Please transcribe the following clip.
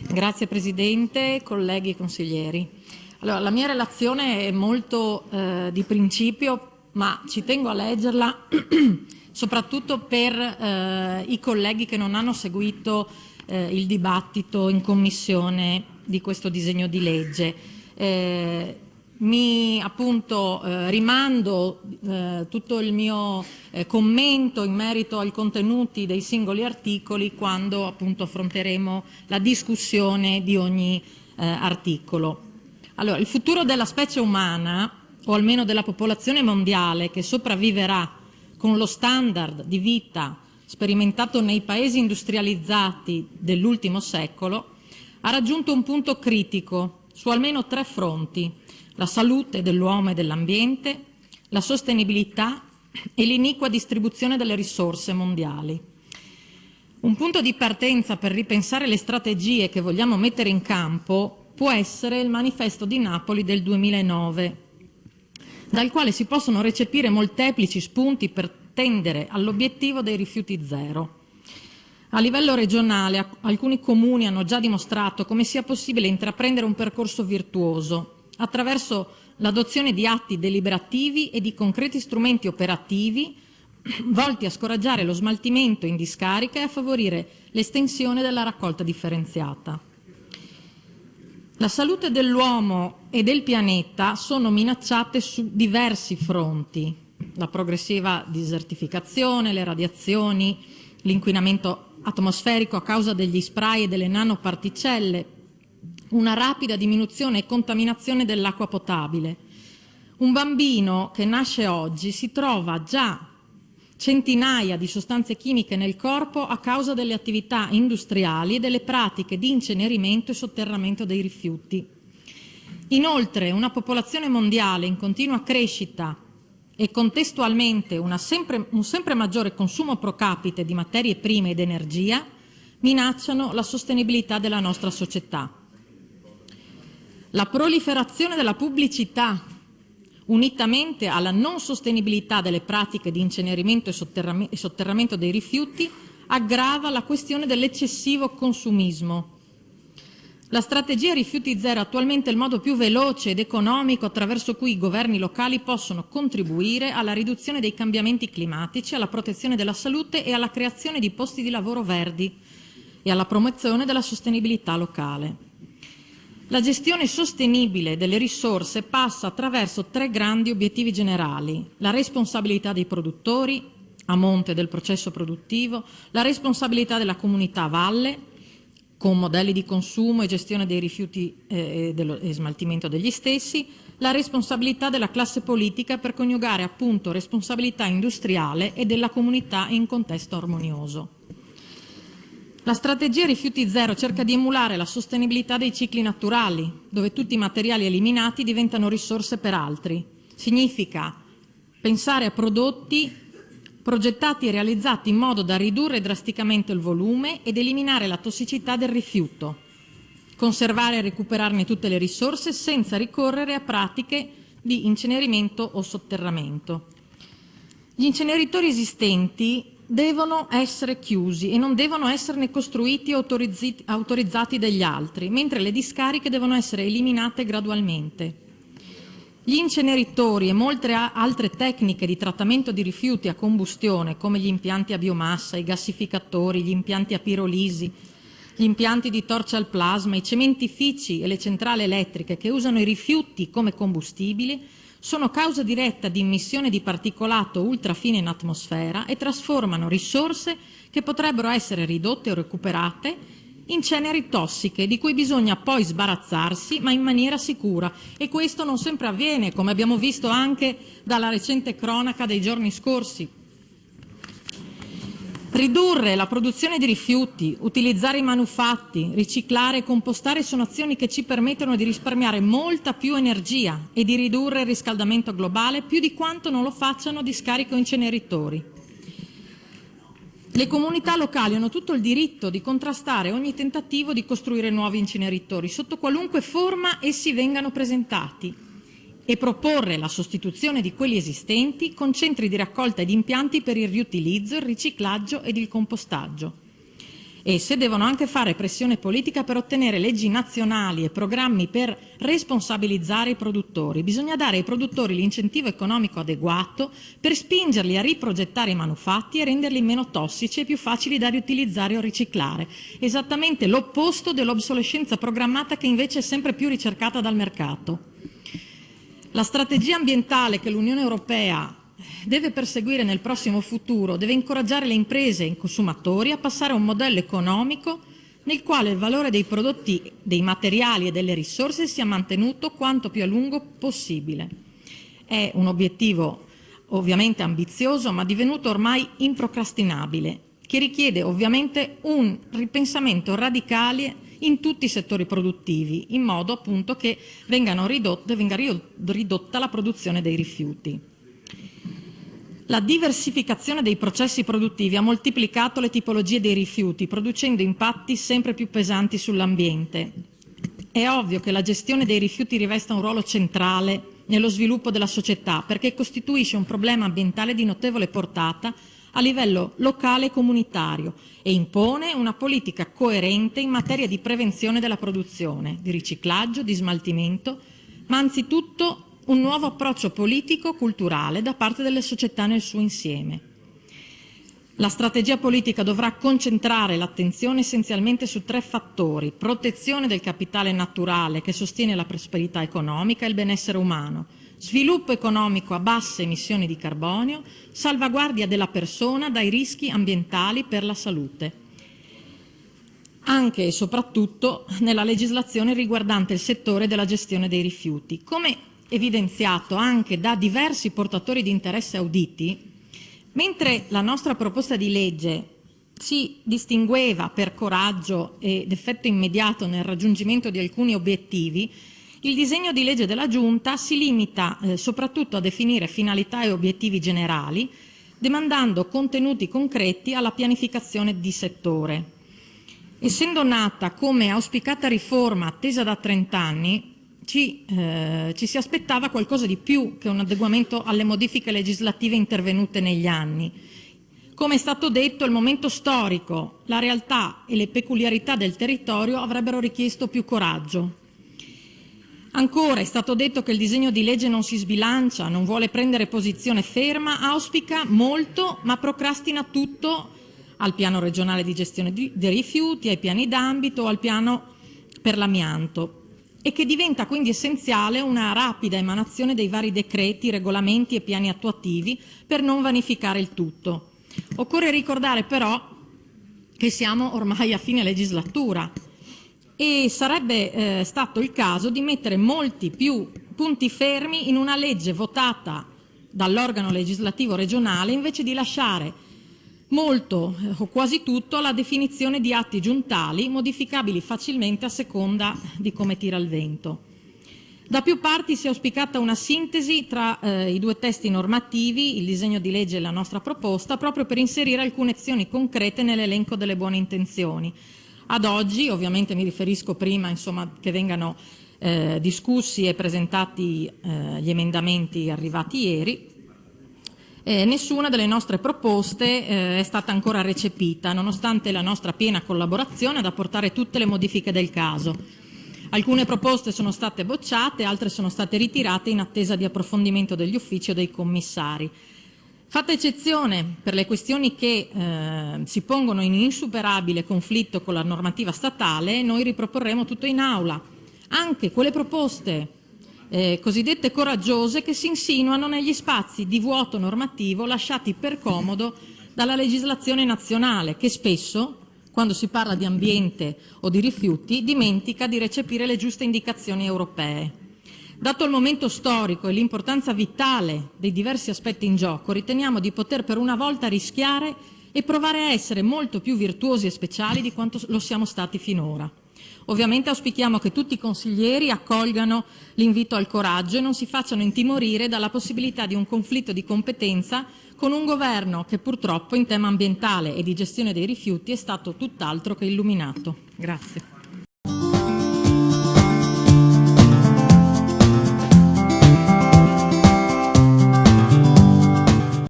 Grazie Presidente, colleghi consiglieri. Allora, la mia relazione è molto di principio, ma ci tengo a leggerla soprattutto per i colleghi che non hanno seguito il dibattito in Commissione di questo disegno di legge. Rimando tutto il mio commento in merito ai contenuti dei singoli articoli quando appunto affronteremo la discussione di ogni articolo. Allora, il futuro della specie umana, o almeno della popolazione mondiale che sopravviverà con lo standard di vita sperimentato nei paesi industrializzati dell'ultimo secolo, ha raggiunto un punto critico su almeno 3 fronti: la salute dell'uomo e dell'ambiente, la sostenibilità e l'iniqua distribuzione delle risorse mondiali. Un punto di partenza per ripensare le strategie che vogliamo mettere in campo può essere il manifesto di Napoli del 2009, dal quale si possono recepire molteplici spunti per tendere all'obiettivo dei rifiuti zero. A livello regionale alcuni comuni hanno già dimostrato come sia possibile intraprendere un percorso virtuoso attraverso l'adozione di atti deliberativi e di concreti strumenti operativi volti a scoraggiare lo smaltimento in discarica e a favorire l'estensione della raccolta differenziata. La salute dell'uomo e del pianeta sono minacciate su diversi fronti: la progressiva desertificazione, le radiazioni, l'inquinamento atmosferico a causa degli spray e delle nanoparticelle, una rapida diminuzione e contaminazione dell'acqua potabile. Un bambino che nasce oggi si trova già centinaia di sostanze chimiche nel corpo a causa delle attività industriali e delle pratiche di incenerimento e sotterramento dei rifiuti. Inoltre, una popolazione mondiale in continua crescita e contestualmente un sempre maggiore consumo pro capite di materie prime ed energia minacciano la sostenibilità della nostra società. La proliferazione della pubblicità, unitamente alla non sostenibilità delle pratiche di incenerimento e sotterramento dei rifiuti, aggrava la questione dell'eccessivo consumismo. La strategia rifiuti zero è attualmente il modo più veloce ed economico attraverso cui i governi locali possono contribuire alla riduzione dei cambiamenti climatici, alla protezione della salute e alla creazione di posti di lavoro verdi e alla promozione della sostenibilità locale. La gestione sostenibile delle risorse passa attraverso 3 grandi obiettivi generali: la responsabilità dei produttori a monte del processo produttivo, la responsabilità della comunità a valle con modelli di consumo e gestione dei rifiuti e smaltimento degli stessi, la responsabilità della classe politica per coniugare appunto responsabilità industriale e della comunità in contesto armonioso. La strategia rifiuti zero cerca di emulare la sostenibilità dei cicli naturali, dove tutti i materiali eliminati diventano risorse per altri. Significa pensare a prodotti progettati e realizzati in modo da ridurre drasticamente il volume ed eliminare la tossicità del rifiuto, conservare e recuperarne tutte le risorse senza ricorrere a pratiche di incenerimento o sotterramento. Gli inceneritori esistenti devono essere chiusi e non devono esserne costruiti o autorizzati dagli altri, mentre le discariche devono essere eliminate gradualmente. Gli inceneritori e molte altre tecniche di trattamento di rifiuti a combustione, come gli impianti a biomassa, i gassificatori, gli impianti a pirolisi, gli impianti di torcia al plasma, i cementifici e le centrali elettriche che usano i rifiuti come combustibili, sono causa diretta di immissione di particolato ultrafine in atmosfera e trasformano risorse che potrebbero essere ridotte o recuperate in ceneri tossiche di cui bisogna poi sbarazzarsi, ma in maniera sicura, e questo non sempre avviene, come abbiamo visto anche dalla recente cronaca dei giorni scorsi. Ridurre la produzione di rifiuti, utilizzare i manufatti, riciclare e compostare sono azioni che ci permettono di risparmiare molta più energia e di ridurre il riscaldamento globale più di quanto non lo facciano discariche o inceneritori. Le comunità locali hanno tutto il diritto di contrastare ogni tentativo di costruire nuovi inceneritori, sotto qualunque forma essi vengano presentati, e proporre la sostituzione di quelli esistenti con centri di raccolta ed impianti per il riutilizzo, il riciclaggio ed il compostaggio. Esse devono anche fare pressione politica per ottenere leggi nazionali e programmi per responsabilizzare i produttori. Bisogna dare ai produttori l'incentivo economico adeguato per spingerli a riprogettare i manufatti e renderli meno tossici e più facili da riutilizzare o riciclare. Esattamente l'opposto dell'obsolescenza programmata che invece è sempre più ricercata dal mercato. La strategia ambientale che l'Unione Europea deve perseguire nel prossimo futuro deve incoraggiare le imprese e i consumatori a passare a un modello economico nel quale il valore dei prodotti, dei materiali e delle risorse sia mantenuto quanto più a lungo possibile. È un obiettivo ovviamente ambizioso, ma divenuto ormai improcrastinabile, che richiede ovviamente un ripensamento radicale in tutti i settori produttivi, in modo appunto che venga ridotta la produzione dei rifiuti. La diversificazione dei processi produttivi ha moltiplicato le tipologie dei rifiuti, producendo impatti sempre più pesanti sull'ambiente. È ovvio che la gestione dei rifiuti rivesta un ruolo centrale nello sviluppo della società, perché costituisce un problema ambientale di notevole portata a livello locale e comunitario e impone una politica coerente in materia di prevenzione della produzione, di riciclaggio, di smaltimento, ma anzitutto un nuovo approccio politico-culturale da parte delle società nel suo insieme. La strategia politica dovrà concentrare l'attenzione essenzialmente su 3 fattori: protezione del capitale naturale che sostiene la prosperità economica e il benessere umano, sviluppo economico a basse emissioni di carbonio, salvaguardia della persona dai rischi ambientali per la salute. Anche e soprattutto nella legislazione riguardante il settore della gestione dei rifiuti. Come evidenziato anche da diversi portatori di interesse auditi, mentre la nostra proposta di legge si distingueva per coraggio ed effetto immediato nel raggiungimento di alcuni obiettivi, il disegno di legge della Giunta si limita soprattutto a definire finalità e obiettivi generali, demandando contenuti concreti alla pianificazione di settore. Essendo nata come auspicata riforma attesa da 30 anni, ci si aspettava qualcosa di più che un adeguamento alle modifiche legislative intervenute negli anni. Come è stato detto, il momento storico, la realtà e le peculiarità del territorio avrebbero richiesto più coraggio. Ancora è stato detto che il disegno di legge non si sbilancia, non vuole prendere posizione ferma, auspica molto ma procrastina tutto al piano regionale di gestione dei rifiuti, ai piani d'ambito o al piano per l'amianto, e che diventa quindi essenziale una rapida emanazione dei vari decreti, regolamenti e piani attuativi per non vanificare il tutto. Occorre ricordare però che siamo ormai a fine legislatura e sarebbe stato il caso di mettere molti più punti fermi in una legge votata dall'organo legislativo regionale, invece di lasciare molto o quasi tutto alla definizione di atti giuntali modificabili facilmente a seconda di come tira il vento. Da più parti si è auspicata una sintesi tra i 2 testi normativi, il disegno di legge e la nostra proposta, proprio per inserire alcune azioni concrete nell'elenco delle buone intenzioni. Ad oggi, ovviamente mi riferisco prima che vengano discussi e presentati gli emendamenti arrivati ieri, nessuna delle nostre proposte è stata ancora recepita, nonostante la nostra piena collaborazione ad apportare tutte le modifiche del caso. Alcune proposte sono state bocciate, altre sono state ritirate in attesa di approfondimento degli uffici o dei commissari. Fatta eccezione per le questioni che si pongono in insuperabile conflitto con la normativa statale, noi riproporremo tutto in aula, anche quelle proposte cosiddette coraggiose che si insinuano negli spazi di vuoto normativo lasciati per comodo dalla legislazione nazionale, che spesso, quando si parla di ambiente o di rifiuti, dimentica di recepire le giuste indicazioni europee. Dato il momento storico e l'importanza vitale dei diversi aspetti in gioco, riteniamo di poter per una volta rischiare e provare a essere molto più virtuosi e speciali di quanto lo siamo stati finora. Ovviamente auspichiamo che tutti i consiglieri accolgano l'invito al coraggio e non si facciano intimorire dalla possibilità di un conflitto di competenza con un governo che purtroppo in tema ambientale e di gestione dei rifiuti è stato tutt'altro che illuminato. Grazie.